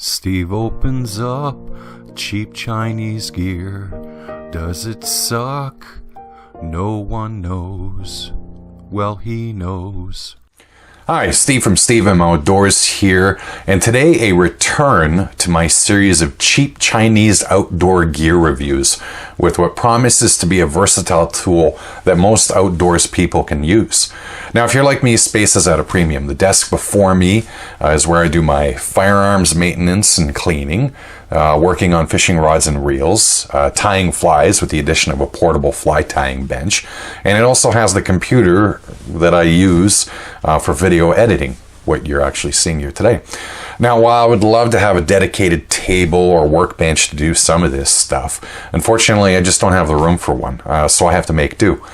Steve opens up cheap Chinese gear. Does it suck? No one knows. Well, he knows. Hi, Steve from Steve M Outdoors here, and today a return to my series of cheap Chinese outdoor gear reviews with what promises to be a versatile tool that most outdoors people can use. Now, if you're like me, space is at a premium. The desk before me is where I do my firearms maintenance and cleaning, working on fishing rods and reels, tying flies with the addition of a portable fly tying bench, and it also has the computer that I use for video editing, what you're actually seeing here today. Now, while I would love to have a dedicated table or workbench to do some of this stuff, unfortunately I just don't have the room for one, so I have to make do.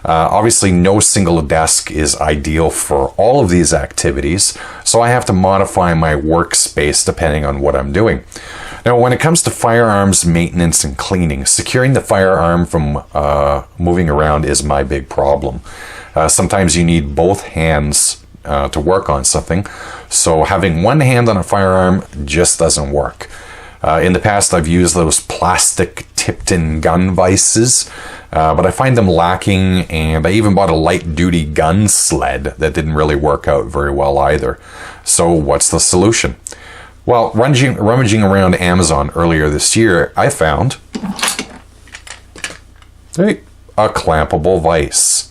Obviously, no single desk is ideal for all of these activities, so I have to modify my workspace depending on what I'm doing. Now, when it comes to firearms maintenance and cleaning, securing the firearm from moving around is my big problem. Sometimes you need both hands to work on something, so having one hand on a firearm just doesn't work. In the past, I've used those plastic tipped-in gun vises, but I find them lacking, and I even bought a light-duty gun sled that didn't really work out very well either. So what's the solution? Well, rummaging around Amazon earlier this year, I found a clampable vise.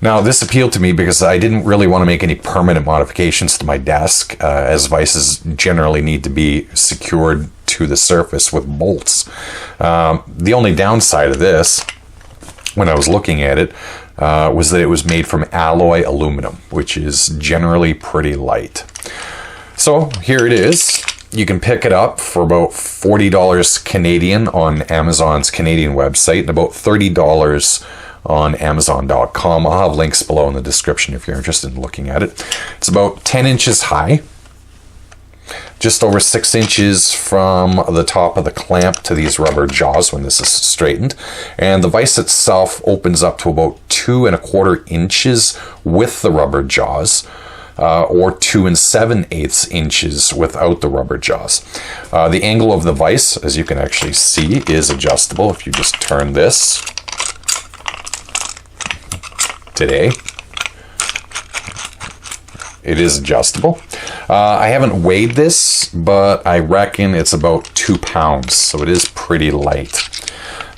Now, this appealed to me because I didn't really want to make any permanent modifications to my desk, as vices generally need to be secured to the surface with bolts. The only downside of this, when I was looking at it, was that it was made from alloy aluminum, which is generally pretty light. So here it is. You can pick it up for about $40 Canadian on Amazon's Canadian website and about $30 on Amazon.com. I'll have links below in the description if you're interested in looking at it. It's about 10 inches high, just over 6 inches from the top of the clamp to these rubber jaws when this is straightened. And the vise itself opens up to about 2 1/4 inches with the rubber jaws, or 2 7/8 inches without the rubber jaws. The angle of the vise, as you can actually see, is adjustable. If you just turn this today, it is adjustable. I haven't weighed this, but I reckon it's about 2 pounds, so it is pretty light.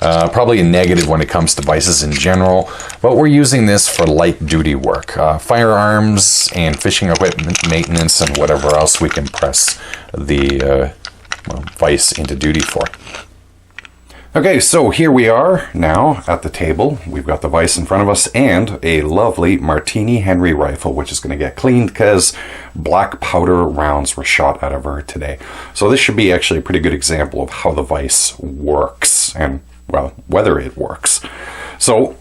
Probably a negative when it comes to vices in general, but we're using this for light duty work, firearms and fishing equipment maintenance and whatever else we can press the vise into duty for. Okay, so here we are now at the table. We've got the vise in front of us and a lovely Martini Henry rifle, which is going to get cleaned because black powder rounds were shot out of her today. So this should be actually a pretty good example of how the vise works and, well, whether it works. So,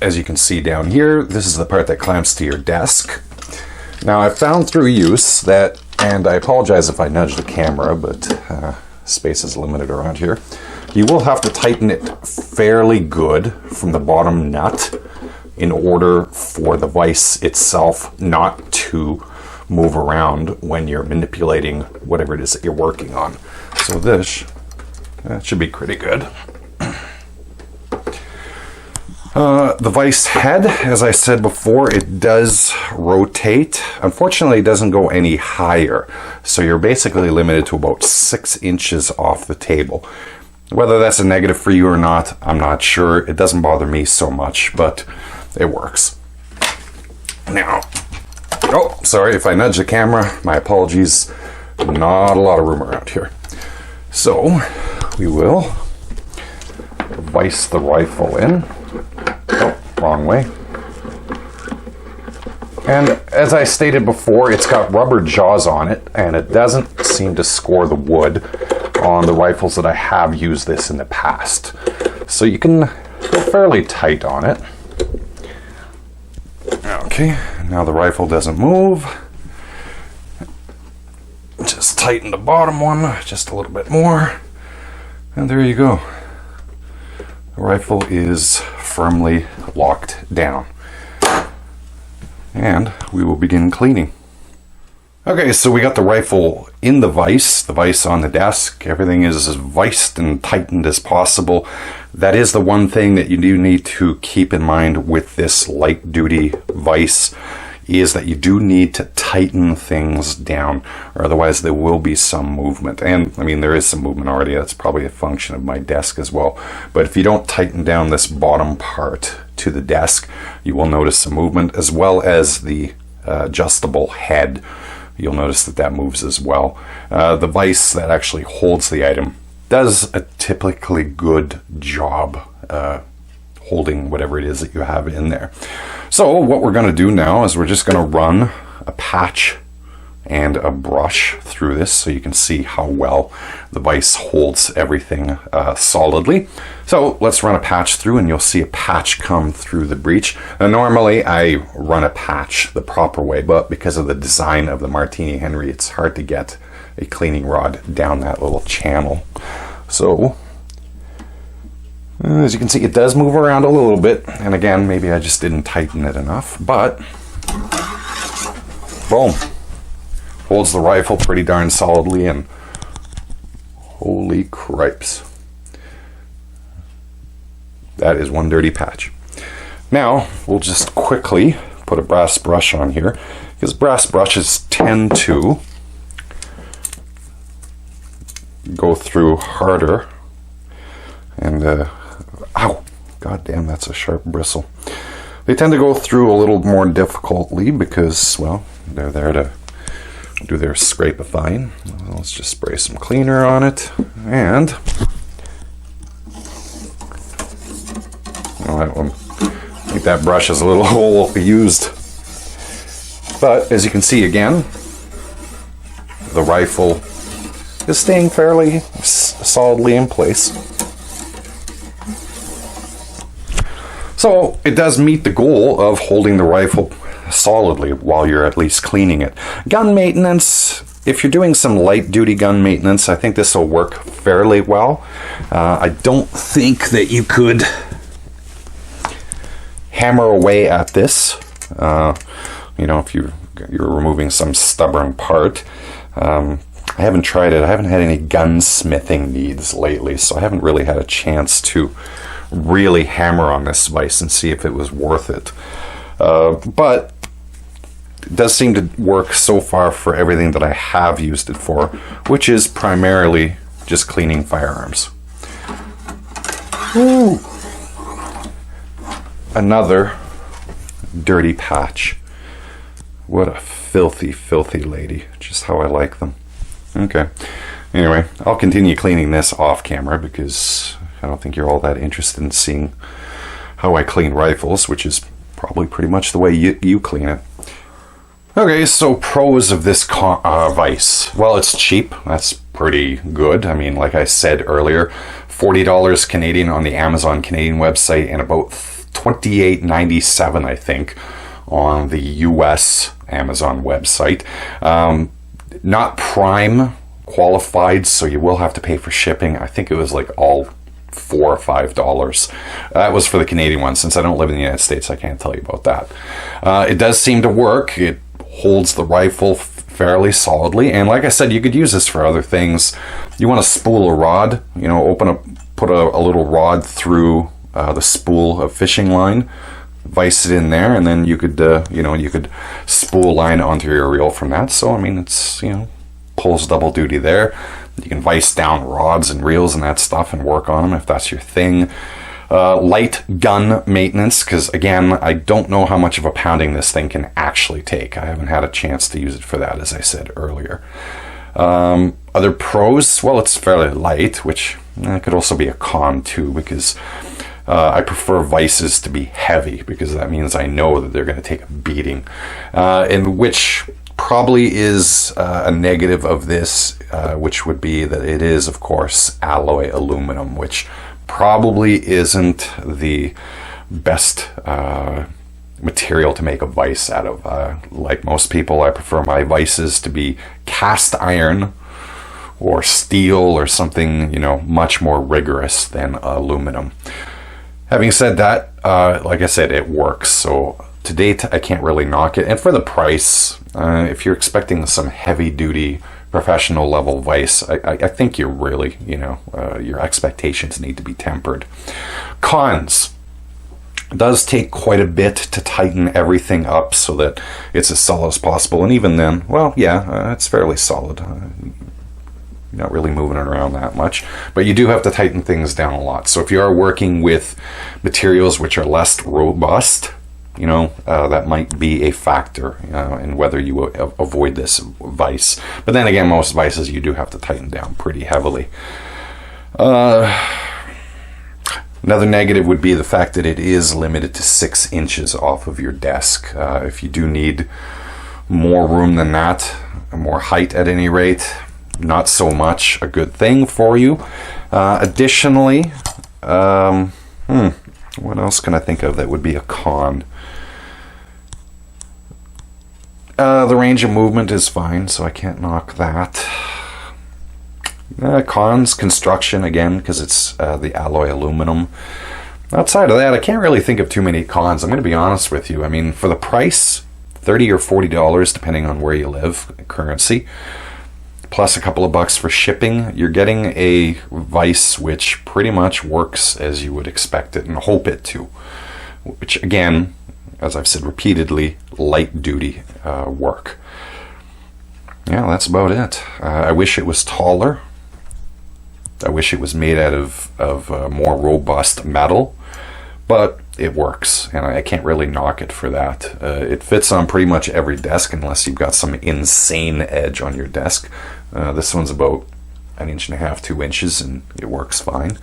as you can see down here, this is the part that clamps to your desk. Now, I've found through use that, and I apologize if I nudge the camera, but space is limited around here. You will have to tighten it fairly good from the bottom nut in order for the vise itself not to move around when you're manipulating whatever it is that you're working on. So this should be pretty good. The vise head, as I said before, it does rotate. Unfortunately, it doesn't go any higher, so you're basically limited to about 6 inches off the table. Whether that's a negative for you or not, I'm not sure. It doesn't bother me so much, but it works. Now, oh, sorry if I nudge the camera. My apologies. Not a lot of room around here. So, we will vise the rifle in. Oh, wrong way. And as I stated before, it's got rubber jaws on it, and it doesn't seem to score the wood on the rifles that I have used this in the past. So you can go fairly tight on it. Okay, now the rifle doesn't move. Just tighten the bottom one just a little bit more. And there you go. The rifle is firmly locked down. And we will begin cleaning. Okay, so we got the rifle in the vise on the desk. Everything is as viced and tightened as possible. That is the one thing that you do need to keep in mind with this light duty vise, is that you do need to tighten things down, or otherwise there will be some movement. And I mean, there is some movement already. That's probably a function of my desk as well. But if you don't tighten down this bottom part to the desk, you will notice some movement, as well as the adjustable head. You'll notice that that moves as well. The vise that actually holds the item does a typically good job holding whatever it is that you have in there. So what we're going to do now is we're just going to run a patch and a brush through this so you can see how well the vise holds everything solidly. So let's run a patch through, and you'll see a patch come through the breech. Now normally I run a patch the proper way, but because of the design of the Martini Henry, it's hard to get a cleaning rod down that little channel. So as you can see, it does move around a little bit, and again, maybe I just didn't tighten it enough, but boom. Holds the rifle pretty darn solidly, and holy cripes. That is one dirty patch. Now, we'll just quickly put a brass brush on here, because brass brushes tend to go through harder. And, ow, god damn, that's a sharp bristle. They tend to go through a little more difficultly because, well, they're there to do their scrapifying. Let's just spray some cleaner on it, and I think that brush is a little overused. But as you can see again, the rifle is staying fairly solidly in place. So it does meet the goal of holding the rifle solidly while you're at least cleaning it. Gun maintenance, if you're doing some light duty gun maintenance, I think this will work fairly well. I don't think that you could hammer away at this. If you're removing some stubborn part. I haven't tried it. I haven't had any gunsmithing needs lately, so I haven't really had a chance to really hammer on this vise and see if it was worth it. But it does seem to work so far for everything that I have used it for, which is primarily just cleaning firearms. Ooh. Another dirty patch. What a filthy, filthy lady. Just how I like them. Okay. Anyway, I'll continue cleaning this off camera because I don't think you're all that interested in seeing how I clean rifles, which is probably pretty much the way you clean it. Okay, so pros of this vise. Well, it's cheap. That's pretty good. I mean, like I said earlier, $40 Canadian on the Amazon Canadian website, and about $28.97, I think, on the US Amazon website. Not Prime qualified, so you will have to pay for shipping. I think it was like all $4 or $5. That was for the Canadian one. Since I don't live in the United States, I can't tell you about that. It does seem to work. It holds the rifle fairly solidly, and like I said, you could use this for other things. You want to spool a rod, put a little rod through the spool of fishing line, vise it in there, and then you could you could spool line onto your reel from that. So I mean, it's pulls double duty there. You can vise down rods and reels and that stuff and work on them if that's your thing. Light gun maintenance, because again, I don't know how much of a pounding this thing can actually take. I haven't had a chance to use it for that, as I said earlier. Other pros, well, it's fairly light, which could also be a con too, because I prefer vices to be heavy, because that means I know that they're going to take a beating, and which probably is a negative of this, which would be that it is, of course, alloy aluminum, which probably isn't the best material to make a vise out of. Like most people, I prefer my vices to be cast iron or steel or something, much more rigorous than aluminum. Having said that, like I said, it works. So to date, I can't really knock it. And for the price, if you're expecting some heavy-duty professional level vise, I think you're really, your expectations need to be tempered. Cons. It does take quite a bit to tighten everything up so that it's as solid as possible. And even then, well, yeah, it's fairly solid. You're not really moving it around that much. But you do have to tighten things down a lot. So if you are working with materials which are less robust, that might be a factor in whether you avoid this vise. But then again, most vices you do have to tighten down pretty heavily. Another negative would be the fact that it is limited to 6 inches off of your desk. If you do need more room than that, more height at any rate, not so much a good thing for you. Additionally, what else can I think of that would be a con? The range of movement is fine, so I can't knock that. Cons, construction, again, because it's the alloy aluminum. Outside of that, I can't really think of too many cons. I'm going to be honest with you. I mean, for the price, $30 or $40, depending on where you live, currency, plus a couple of bucks for shipping, you're getting a vise which pretty much works as you would expect it and hope it to. Which, again, as I've said repeatedly, light-duty work. Yeah, that's about it. I wish it was taller. I wish it was made out of more robust metal, but it works, and I can't really knock it for that. It fits on pretty much every desk unless you've got some insane edge on your desk. This one's about 1.5 inches, 2 inches, and it works fine.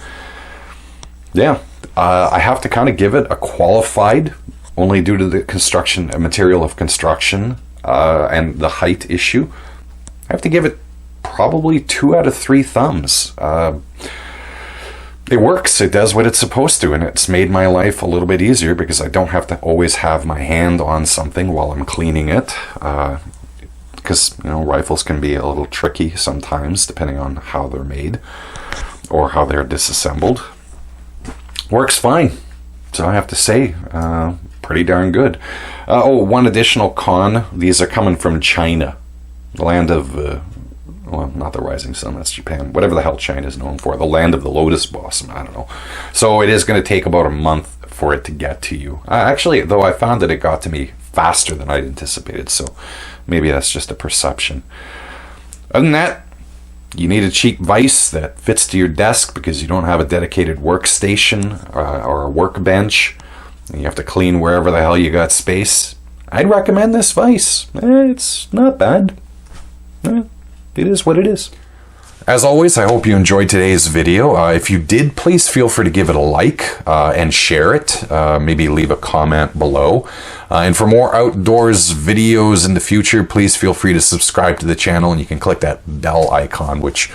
Yeah, I have to kind of give it a qualified, only due to the material of construction and the height issue. I have to give it probably 2 out of 3 thumbs. It works. It does what it's supposed to, and it's made my life a little bit easier because I don't have to always have my hand on something while I'm cleaning it. Because rifles can be a little tricky sometimes, depending on how they're made or how they're disassembled. Works fine. So I have to say, pretty darn good. One additional con: these are coming from China, the land of. Well, not the rising sun, that's Japan. Whatever the hell China is known for. The land of the lotus blossom, I don't know. So it is going to take about a month for it to get to you. Actually, though, I found that it got to me faster than I'd anticipated. So maybe that's just a perception. Other than that, you need a cheap vise that fits to your desk because you don't have a dedicated workstation or a workbench. And you have to clean wherever the hell you got space. I'd recommend this vise. It's not bad. It is what it is. As always, I hope you enjoyed today's video. If you did, please feel free to give it a like and share it. Maybe leave a comment below. And for more outdoors videos in the future, please feel free to subscribe to the channel, and you can click that bell icon, which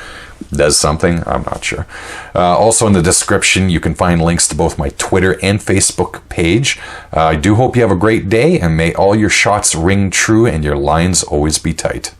does something. I'm not sure. Also in the description, you can find links to both my Twitter and Facebook page. I do hope you have a great day, and may all your shots ring true and your lines always be tight.